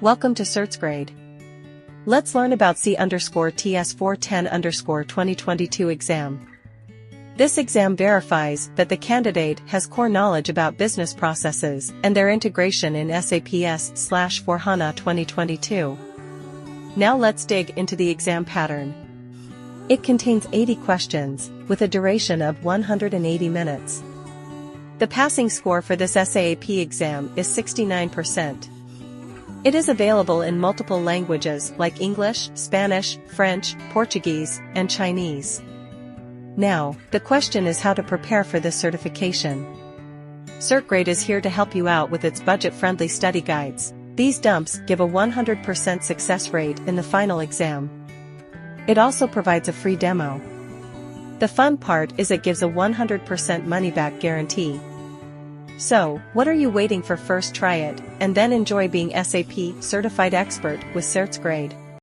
Welcome to CertsGrade. Let's learn about C_TS410_2022 exam. This exam verifies that the candidate has core knowledge about business processes and their integration in SAP S/4HANA 2022. Now let's dig into the exam pattern. It contains 80 questions, with a duration of 180 minutes. The passing score for this SAP exam is 69%. It is available in multiple languages like English, Spanish, French, Portuguese, and Chinese. Now, the question is how to prepare for this certification. CertGrade is here to help you out with its budget-friendly study guides. These dumps give a 100% success rate in the final exam. It also provides a free demo. The fun part is it gives a 100% money-back guarantee. So, what are you waiting for? First try it, and then enjoy being SAP Certified Expert with CertsGrade.